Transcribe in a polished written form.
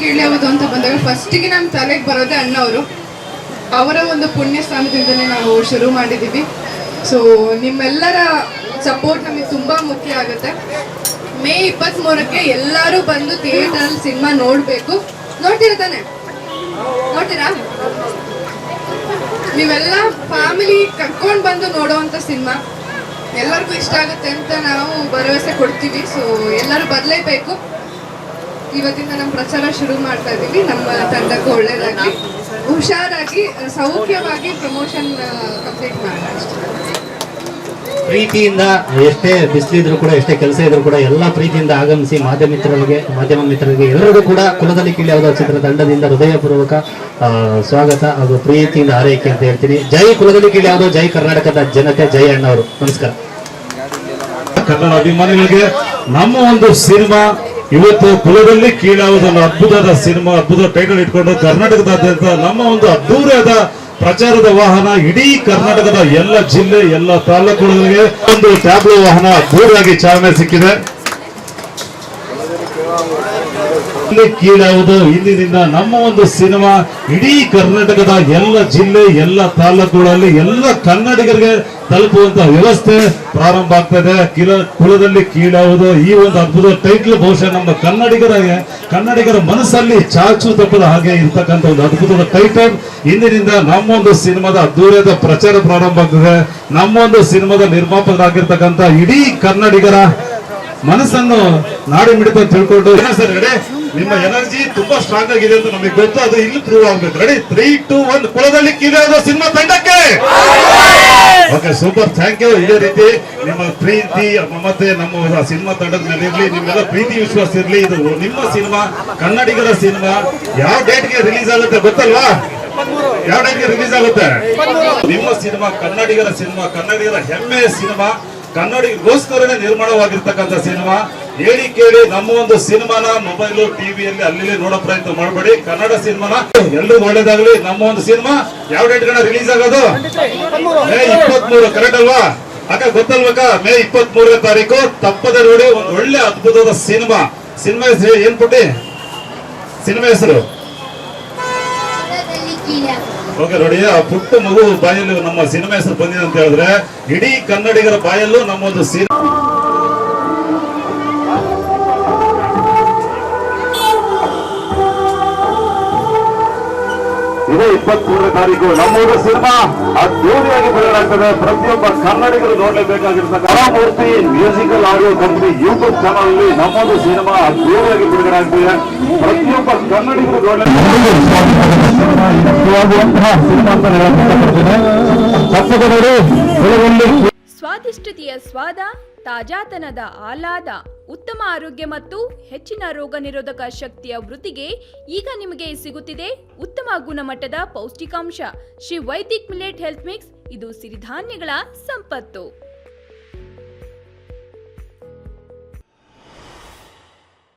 ಕೇಳಿ ಯಾವುದು ಅಂತ ಬಂದಾಗ ಫಸ್ಟಿಗೆ ನಮ್ಮ ತಲೆಗೆ ಬರೋದೇ ಅಣ್ಣವರು. ಅವರ ಒಂದು ಪುಣ್ಯ ಸ್ಥಾನದಿಂದಲೇ ನಾವು ಶುರು ಮಾಡಿದ್ದೀವಿ. ಸೊ ನಿಮ್ಮೆಲ್ಲರ ಸಪೋರ್ಟ್ ನಮಗೆ ತುಂಬ ಮುಖ್ಯ ಆಗುತ್ತೆ. ಮೇ 23ಕ್ಕೆ ಎಲ್ಲರೂ ಬಂದು ಥಿಯೇಟರಲ್ಲಿ ಸಿನಿಮಾ ನೋಡಬೇಕು. ನೋಡ್ತೀರಾ ತಾನೆ? ನೋಡ್ತೀರಾ? ನೀವೆಲ್ಲ ಫ್ಯಾಮಿಲಿ ಕರ್ಕೊಂಡು ಬಂದು ನೋಡೋವಂಥ ಸಿನಿಮಾ ಎಲ್ಲರಿಗೂ ಇಷ್ಟ ಆಗುತ್ತೆ ಅಂತ ನಾವು ಭರವಸೆ ಕೊಡ್ತೀವಿ. ಸೊ ಎಲ್ಲರೂ ಬದಲೇಬೇಕು. ಇವತ್ತಿಂದ ನಮ್ಮ ಪ್ರಚಾರ ಶುರು ಮಾಡ್ತಾ ಇದ್ದೀವಿ. ನಮ್ಮ ತಂಡಕ್ಕೂ ಒಳ್ಳೇದಾಗಿ ಹುಷಾರಾಗಿ ಸೌಖ್ಯವಾಗಿ ಪ್ರಮೋಷನ್ ಕಂಪ್ಲೀಟ್ ಮಾಡೋಣ ಅಷ್ಟೇ. ಪ್ರೀತಿಯಿಂದ ಎಷ್ಟೇ ಬಿಸಿಲಿದ್ರು ಕೂಡ ಎಷ್ಟೇ ಕೆಲಸ ಇದ್ರು ಕೂಡ ಎಲ್ಲ ಪ್ರೀತಿಯಿಂದ ಆಗಮಿಸಿ ಮಾಧ್ಯಮ ಮಿತ್ರರಿಗೆ ಎಲ್ಲರಿಗೂ ಕೂಡ ಕುಲದಲ್ಲಿ ಕೀಳ್ಯಾವುದೋ ಚಿತ್ರ ತಂಡದಿಂದ ಹೃದಯಪೂರ್ವಕ ಸ್ವಾಗತ ಹಾಗೂ ಪ್ರೀತಿಯಿಂದ ಹಾರೈಕೆ ಅಂತ ಹೇಳ್ತೀನಿ. ಜೈ ಕುಲದಲ್ಲಿ ಕೀಳ್ಯಾವುದೋ, ಜೈ ಕರ್ನಾಟಕದ ಜನತೆ, ಜೈ ಅಣ್ಣವರು. ನಮಸ್ಕಾರ. ಕನ್ನಡ ಅಭಿಮಾನಿಗಳಿಗೆ ನಮ್ಮ ಒಂದು ಸಿನಿಮಾ ಇವತ್ತು ಕುಲದಲ್ಲಿ ಕೀಳಾವುದನ್ನು ಅದ್ಭುತದ ಸಿನಿಮಾ, ಅದ್ಭುತ ಟೈಟಲ್ ಇಟ್ಕೊಂಡು ಕರ್ನಾಟಕದಾದ್ಯಂತ ನಮ್ಮ ಒಂದು ಅದ್ದೂರಿಯಾದ ಪ್ರಚಾರದ ವಾಹನ ಇಡೀ ಕರ್ನಾಟಕದ ಎಲ್ಲ ಜಿಲ್ಲೆ ಎಲ್ಲ ತಾಲೂಕುಗಳಿಗೆ ಒಂದು ಟ್ಯಾಬ್ಲೋ ವಾಹನ ಅದ್ದೂರಿಯಾಗಿ ಚಾಲನೆ ಸಿಕ್ಕಿದೆ. ಕೀಳಾವುದು ಇಂದಿನಿಂದ ನಮ್ಮ ಒಂದು ಸಿನಿಮಾ ಇಡೀ ಕರ್ನಾಟಕದ ಎಲ್ಲ ಜಿಲ್ಲೆ ಎಲ್ಲ ತಾಲೂಕುಗಳಲ್ಲಿ ಎಲ್ಲ ಕನ್ನಡಿಗರಿಗೆ ತಲುಪುವಂತಹ ವ್ಯವಸ್ಥೆ ಪ್ರಾರಂಭ ಆಗ್ತದೆ. ಕುಲದಲ್ಲಿ ಕೀಳಾವುದು ಈ ಒಂದು ಅದ್ಭುತ ಟೈಟ್ಲ್ ಬಹುಶಃ ನಮ್ಮ ಕನ್ನಡಿಗರ ಮನಸ್ಸಲ್ಲಿ ಚಾಚು ತಪ್ಪದ ಹಾಗೆ ಇರ್ತಕ್ಕಂಥ ಒಂದು ಅದ್ಭುತದ ಟೈಟಲ್. ಇಂದಿನಿಂದ ನಮ್ಮೊಂದು ಸಿನಿಮಾದ ಅದ್ದೂರಿಯಾದ ಪ್ರಚಾರ ಪ್ರಾರಂಭ ಆಗ್ತದೆ. ನಮ್ಮೊಂದು ಸಿನಿಮಾದ ನಿರ್ಮಾಪಕರಾಗಿರ್ತಕ್ಕಂಥ ಇಡೀ ಕನ್ನಡಿಗರ ಮನಸ್ಸನ್ನು ನಾಡಿ ಮಿಡಿತ ತಿಳ್ಕೊಂಡು ಸರ್ ರೆಡಿ, ನಿಮ್ಮ ಎನರ್ಜಿ ತುಂಬಾ ಸ್ಟ್ರಾಂಗ್ ಆಗಿದೆ ಅಂತ ನಮಗೆ ಗೊತ್ತು. ಅದು ಇಲ್ಲಿ ಪ್ರೂವ್ ಆಗ್ಬೇಕು. ರೆಡಿ, 3, 2, 1 ಕುಲದಲ್ಲಿ ಕೀಳಾವುದೋ ಸಿನಿಮಾ ತಂಡಕ್ಕೆ. Okay, super, thank you. ಇದೇ ರೀತಿ ನಿಮ್ಮ ಪ್ರೀತಿ ಮಮತೆ ನಮ್ಮ ಸಿನಿಮಾ ತಂಡದ ಮೇಲೆ ಇರ್ಲಿ, ನಿಮ್ಮೆಲ್ಲ ಪ್ರೀತಿ ವಿಶ್ವಾಸ ಇರ್ಲಿ. ಇದು ನಿಮ್ಮ ಸಿನಿಮಾ, ಕನ್ನಡಿಗರ ಸಿನಿಮಾ. ಯಾವ ಡೇಟ್ಗೆ ರಿಲೀಸ್ ಆಗುತ್ತೆ ಗೊತ್ತಲ್ವಾ? ಯಾವ ಡೇಟ್ಗೆ ರಿಲೀಸ್ ಆಗುತ್ತೆ? ನಿಮ್ಮ ಸಿನಿಮಾ ಕನ್ನಡಿಗರ ಸಿನಿಮಾ, ಕನ್ನಡಿಗರ ಹೆಮ್ಮೆಯ ಸಿನಿಮಾ, ಕನ್ನಡಿಗರಿಗೋಸ್ಕರನೇ ನಿರ್ಮಾಣವಾಗಿರ್ತಕ್ಕಂಥ ಸಿನಿಮಾ. ಹೇಳಿ ಕೇಳಿ ನಮ್ಮ ಒಂದು ಸಿನಿಮಾನ ಮೊಬೈಲು ಟಿವಿಯಲ್ಲಿ ಅಲ್ಲಿ ನೋಡೋ ಪ್ರಯತ್ನ ಮಾಡಬೇಡಿ. ಕನ್ನಡ ಸಿನಿಮಾನ ಎಲ್ರಿಗೂ ಒಳ್ಳೇದಾಗ್ಲಿ. ನಮ್ಮ ಒಂದು ಸಿನಿಮಾ ಯಾವ ಡೇಟ್ ರಿಲೀಸ್ ಆಗೋದು? ಮೇ 23. ಕರೆಕ್ಟ್ ಅಲ್ವಾ? ಅಕ್ಕ ಗೊತ್ತಲ್ಬೇಕಾ? ಮೇ 23ನೇ ತಾರೀಕು ತಪ್ಪದೆ ನೋಡಿ. ಒಂದು ಒಳ್ಳೆ ಅದ್ಭುತವಾದ ಸಿನಿಮಾ. ಸಿನಿಮಾ ಹೆಸರು ಏನ್ ಪುಟ್ಟಿ? ಸಿನಿಮಾ ಹೆಸರು ಓಕೆ ನೋಡಿ, ಆ ಪುಟ್ಟ ಮಗು ಬಾಯಲ್ಲಿ ನಮ್ಮ ಸಿನಿಮಾ ಹೆಸರು ಬಂದಿದೆ ಅಂತ ಹೇಳಿದ್ರೆ ಇಡೀ ಕನ್ನಡಿಗರ ಬಾಯಲ್ಲೂ ನಮ್ಮೊಂದು ಸಿನಿಮಾ. ಇದೇ 23ನೇ ತಾರೀಕು ನಮ್ಮೂರ ಸಿನಿಮಾ ಅದ್ದೂರಿಯಾಗಿ ಬಿಡುಗಡೆಯಾಗ್ತದೆ. ಪ್ರತಿಯೊಬ್ಬ ಕನ್ನಡಿಗರು ನೋಡಲೇಬೇಕಾಗಿರ್ತಕ್ಕಂಥ Kalamurthy musical audio company YouTube channel ಅಲ್ಲಿ ನಮ್ಮೊಂದು ಸಿನಿಮಾ ಅದ್ದೂರಿಯಾಗಿ ಬಿಡುಗಡೆ ಆಗ್ತದೆ. ಪ್ರತಿಯೊಬ್ಬ ಕನ್ನಡಿಗರು ನೋಡಲೇಬೇಕಾಗುವಂತಹ ಸಿನಿಮಾ ಅಂತ ಹೇಳಲ್ಪಡ್ತದೆ. ಸ್ವಾದಿಷ್ಟತೆಯ ಸ್ವಾದ, ತಾಜಾತನದ ಆಹ್ಲಾದ, ಉತ್ತಮ ಆರೋಗ್ಯ ಮತ್ತು ಹೆಚ್ಚಿನ ರೋಗ ನಿರೋಧಕ ಶಕ್ತಿಯ ವೃದ್ಧಿಗೆ ಈಗ ನಿಮಗೆ ಸಿಗುತ್ತಿದೆ ಉತ್ತಮ ಗುಣಮಟ್ಟದ ಪೌಷ್ಟಿಕಾಂಶ Shri Vaidik millet health mix. ಇದು ಸಿರಿಧಾನ್ಯಗಳ ಸಂಪತ್ತು.